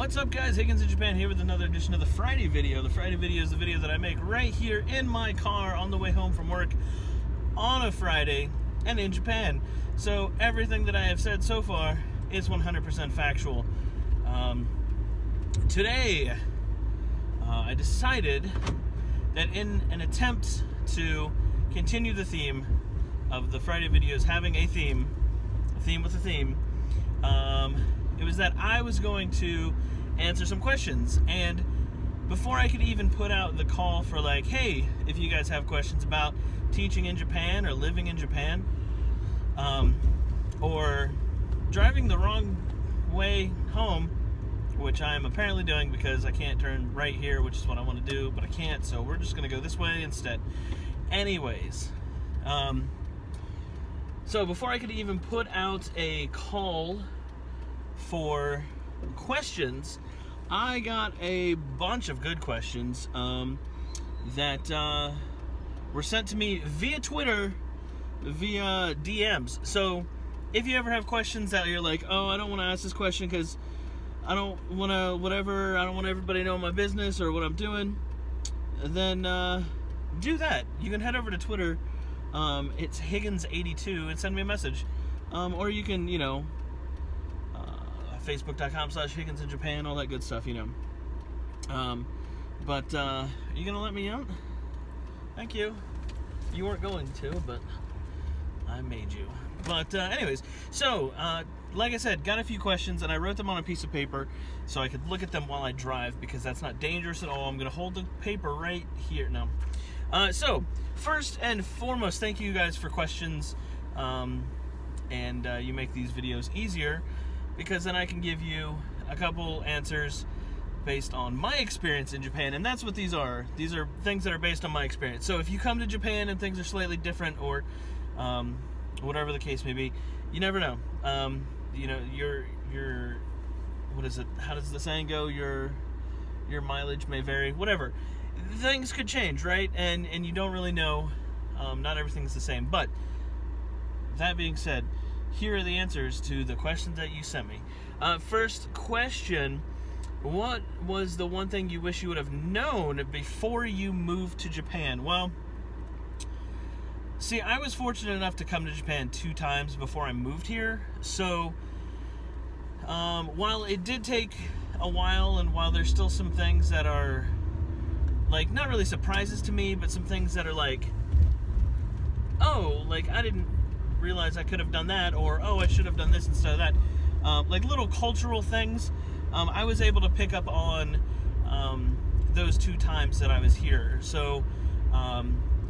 What's up, guys? Higgins in Japan here with another edition of the Friday video. The Friday video is the video that I make right here in my car on the way home from work on a Friday and in Japan. So everything that I have said so far is 100% factual. Today, I decided that in an attempt to continue the theme of the Friday videos having a theme with a theme, it was that I was going to answer some questions. And before I could even put out the call for like, hey, if you guys have questions about teaching in Japan or living in Japan, or driving the wrong way home, which I'm apparently doing because I can't turn right here, which is what I want to do, but I can't, so we're just going to go this way instead. Anyways, so before I could even put out a call for questions, I got a bunch of good questions that were sent to me via Twitter, via DMs. So if you ever have questions that you're like, oh, I don't want to ask this question because I don't want to whatever, I don't want everybody to know my business or what I'm doing, then do that. You can head over to Twitter, it's Higgins82, and send me a message. Or you can, you know, Facebook.com/Higgins in Japan, all that good stuff, you know. But are you gonna let me out? Thank you. You weren't going to, but I made you. But anyways, so like I said, got a few questions, and I wrote them on a piece of paper so I could look at them while I drive, because that's not dangerous at all. I'm gonna hold the paper right here now. So first and foremost, thank you guys for questions, and you make these videos easier, because then I can give you a couple answers based on my experience in Japan, and that's what these are. These are things that are based on my experience. So if you come to Japan and things are slightly different, or whatever the case may be, you never know. You know, your what is it? How does the saying go? Your mileage may vary. Whatever. Things could change, right? And you don't really know. Not everything's the same. But that being said, here are the answers to the questions that you sent me. First question: what was the one thing you wish you would have known before you moved to Japan? Well, see, I was fortunate enough to come to Japan 2 times before I moved here. So, while it did take a while, and while there's still some things that are, like, not really surprises to me, but some things that are like, oh, like, I didn't realize I could have done that, or, oh, I should have done this instead of that. Like, little cultural things, I was able to pick up on those 2 times that I was here. So,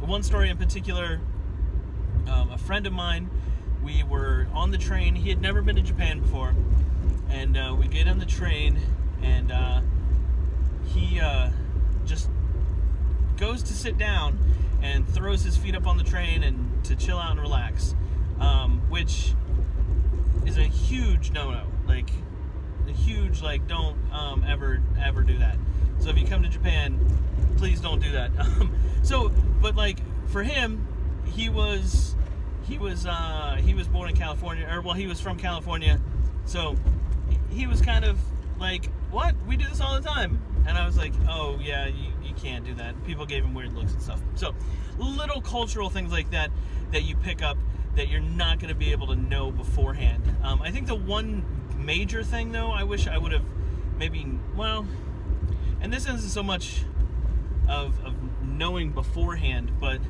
one story in particular, a friend of mine, we were on the train. He had never been to Japan before, and we get on the train, and he just goes to sit down and throws his feet up on the train and to chill out and relax, which is a huge no-no. Like, a huge, like, don't ever do that. So if you come to Japan, please don't do that. But like, for him, he was born in California, or, well, he was from California, so he was kind of like, what? We do this all the time. And I was like, oh yeah, you can't do that. People gave him weird looks and stuff. So little cultural things like that that you pick up that you're not going to be able to know beforehand. I think the one major thing, though, I wish I would have maybe, well, and this isn't so much of knowing beforehand, but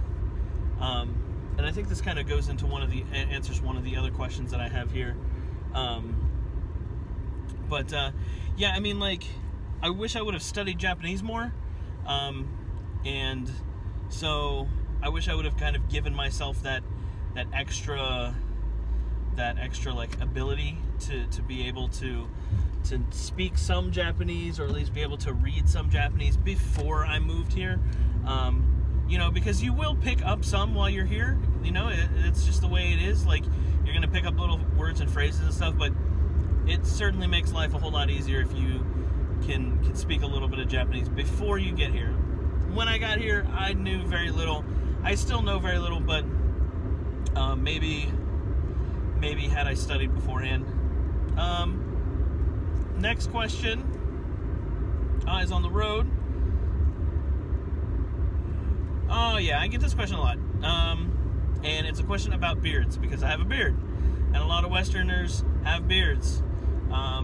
and I think this kind of goes into answers one of the other questions that I have here. Yeah, I mean, like, I wish I would have studied Japanese more, and so I wish I would have kind of given myself that extra like ability to be able to speak some Japanese, or at least be able to read some Japanese before I moved here. You know, because you will pick up some while you're here. You know, it's just the way it is. Like, you're gonna pick up little words and phrases and stuff, but it certainly makes life a whole lot easier if you can speak a little bit of Japanese before you get here. When I got here, I knew very little. I still know very little, but maybe had I studied beforehand. Next question. Eyes on the road. Oh yeah, I get this question a lot. And it's a question about beards, because I have a beard. And a lot of Westerners have beards.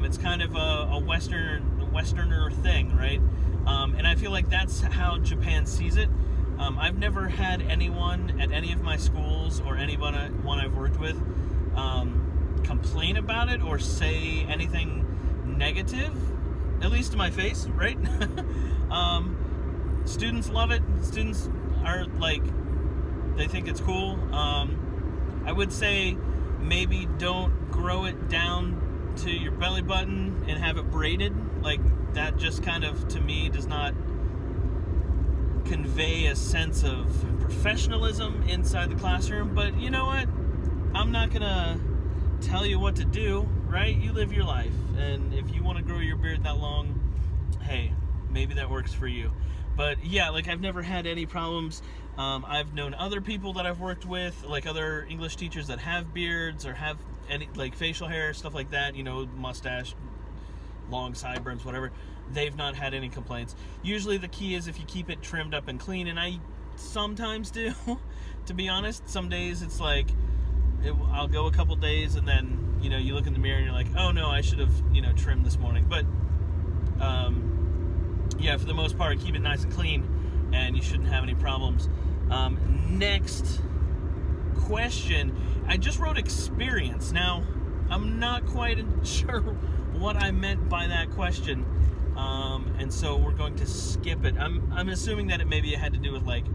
It's kind of a Westerner thing, right? And I feel like that's how Japan sees it. I've never had anyone at any of my schools or anyone I've worked with complain about it or say anything negative, at least to my face, right? Students love it. Students are like, they think it's cool. I would say maybe don't grow it down to your belly button and have it braided. Like, that just kind of, to me, does not convey a sense of professionalism inside the classroom. But you know what? I'm not gonna tell you what to do, right? You live your life, and if you want to grow your beard that long, hey, maybe that works for you. But yeah, like, I've never had any problems. I've known other people that I've worked with, like other English teachers that have beards or have any, like, facial hair, stuff like that, you know, mustache, long sideburns, whatever. They've not had any complaints. Usually the key is if you keep it trimmed up and clean, and I sometimes do, to be honest. Some days it's like, I'll go a couple days and then, you know, you look in the mirror and you're like, oh no, I should have, you know, trimmed this morning. But yeah, for the most part, keep it nice and clean, and you shouldn't have any problems. Next question. I just wrote experience. Now, I'm not quite sure what I meant by that question, and so we're going to skip it. I'm assuming that it maybe had to do with, like,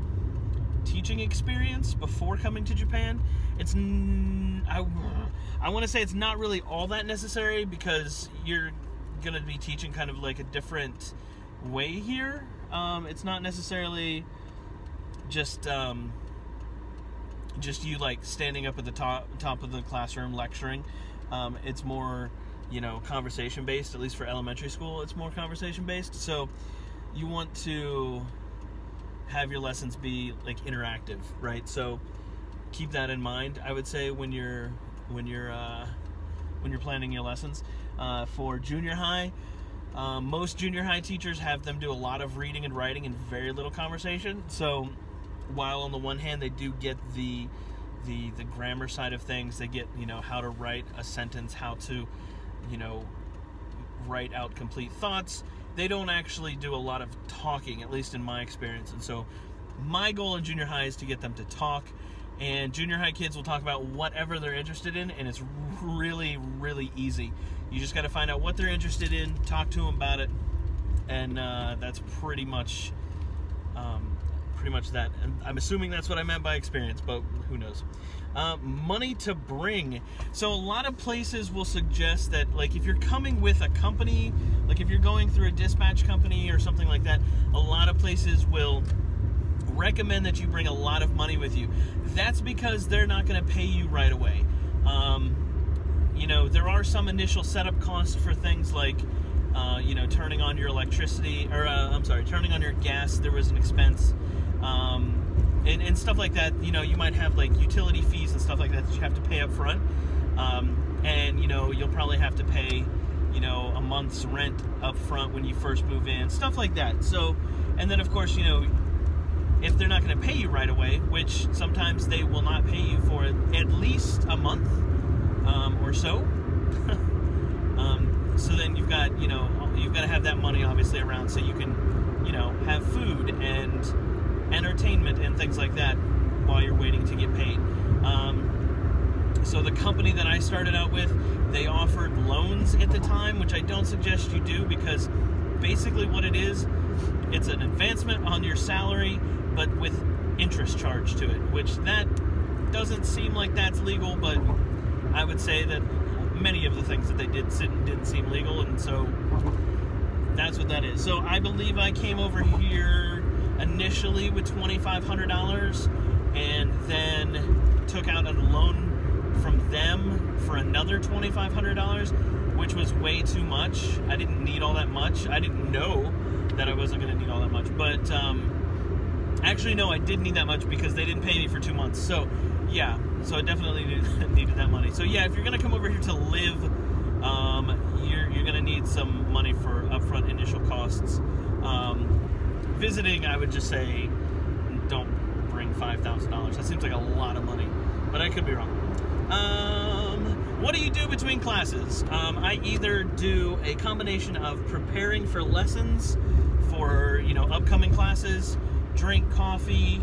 teaching experience before coming to Japan. It's I want to say it's not really all that necessary, because you're going to be teaching kind of like a different way here. It's not necessarily just you, like, standing up at the top of the classroom lecturing. It's more, you know, conversation based. At least for elementary school, it's more conversation based. So you want to have your lessons be, like, interactive, right? So keep that in mind, I would say, when you're planning your lessons. For junior high, most junior high teachers have them do a lot of reading and writing and very little conversation. So while on the one hand they do get the grammar side of things, they get, you know, how to write a sentence, how to, you know, write out complete thoughts. They don't actually do a lot of talking, at least in my experience. And so my goal in junior high is to get them to talk, and junior high kids will talk about whatever they're interested in, and it's really, really easy. You just got to find out what they're interested in, talk to them about it, and that's pretty much that. And I'm assuming that's what I meant by experience, but who knows. Money to bring. So a lot of places will suggest that, like, if you're coming with a company, like if you're going through a dispatch company or something like that, a lot of places will recommend that you bring a lot of money with you. That's because they're not going to pay you right away. You know, there are some initial setup costs for things like, you know, turning on your electricity, or turning on your gas. There was an expense, and stuff like that. You know, you might have, like, utility fees and stuff like that you have to pay up front, and, you know, you'll probably have to pay, you know, a month's rent up front when you first move in, stuff like that. So, and then of course, you know, if they're not going to pay you right away, which sometimes they will not pay you for at least a month or so, so then you've got, you know, you've got to have that money obviously around so you can, you know, have food and entertainment and things like that while you're waiting to get paid. So the company that I started out with, they offered loans at the time, which I don't suggest you do, because basically what it is, it's an advancement on your salary, but with interest charged to it, which that doesn't seem like that's legal, but I would say that many of the things that they did didn't seem legal, and so that's what that is. So I believe I came over here initially with $2,500, and then took out a loan from them for another $2,500, which was way too much. I didn't need all that much. I didn't know that I wasn't going to need all that much, but actually no, I did need that much because they didn't pay me for 2 months. So yeah, so I definitely needed that money. So yeah, if you're going to come over here to live, you're going to need some money for upfront initial costs. Visiting, I would just say, don't bring $5,000. That seems like a lot of money, but I could be wrong. What do you do between classes? I either do a combination of preparing for lessons for, upcoming classes, drink coffee.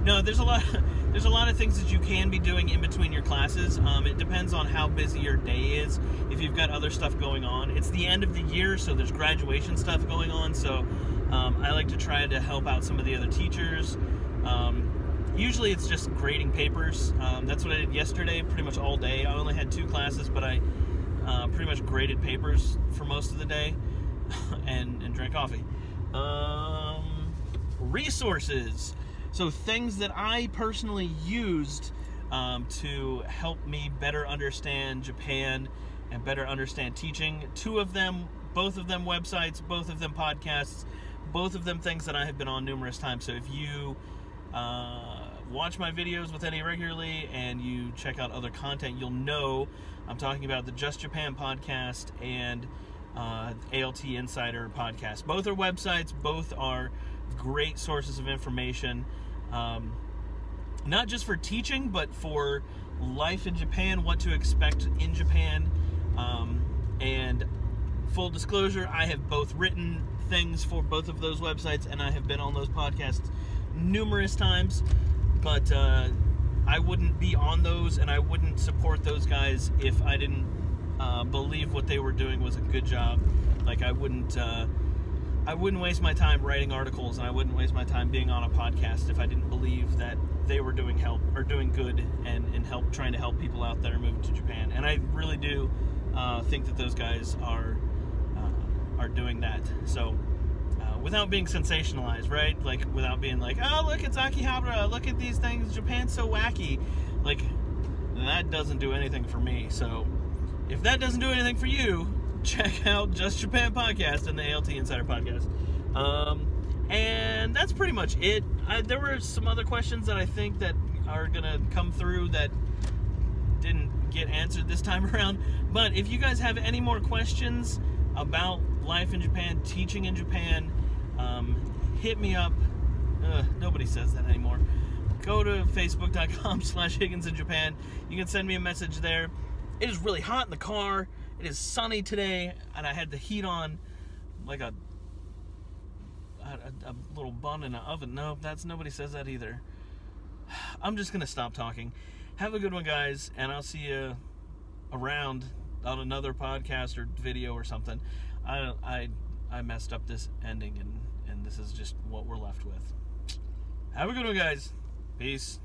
No, there's a lot of things that you can be doing in between your classes. It depends on how busy your day is. If you've got other stuff going on, it's the end of the year, so there's graduation stuff going on. So I like to try to help out some of the other teachers. Usually it's just grading papers. That's what I did yesterday, pretty much all day. I only had 2 classes, but I pretty much graded papers for most of the day and drank coffee. Resources. So things that I personally used to help me better understand Japan and better understand teaching. 2 of them, both of them websites, both of them podcasts, both of them things that I have been on numerous times. So if you watch my videos with Eddie regularly and you check out other content, you'll know I'm talking about the Just Japan podcast and ALT Insider podcast. Both are websites, both are great sources of information, not just for teaching, but for life in Japan, what to expect in Japan. And full disclosure, I have both written things for both of those websites, and I have been on those podcasts numerous times, but I wouldn't be on those and I wouldn't support those guys if I didn't believe what they were doing was a good job. Like, I wouldn't waste my time writing articles, and I wouldn't waste my time being on a podcast if I didn't believe that they were doing good and trying to help people out that are moving to Japan. And I really do think that those guys are doing that. So without being sensationalized, right? Like, without being like, oh, look, it's Akihabara, look at these things, Japan's so wacky. Like, that doesn't do anything for me. So if that doesn't do anything for you, check out Just Japan podcast and the ALT Insider podcast. And that's pretty much it. There were some other questions that I think that are gonna come through that didn't get answered this time around. But if you guys have any more questions about life in Japan, teaching in Japan, hit me up. Nobody says that anymore. Go to facebook.com/Higgins in Japan. You can send me a message there. It is really hot in the car. It is sunny today, and I had the heat on like a little bun in an oven. No, nobody says that either. I'm just gonna stop talking. Have a good one, guys, and I'll see you around on another podcast or video or something. I messed up this ending, and this is just what we're left with. Have a good one, guys. Peace.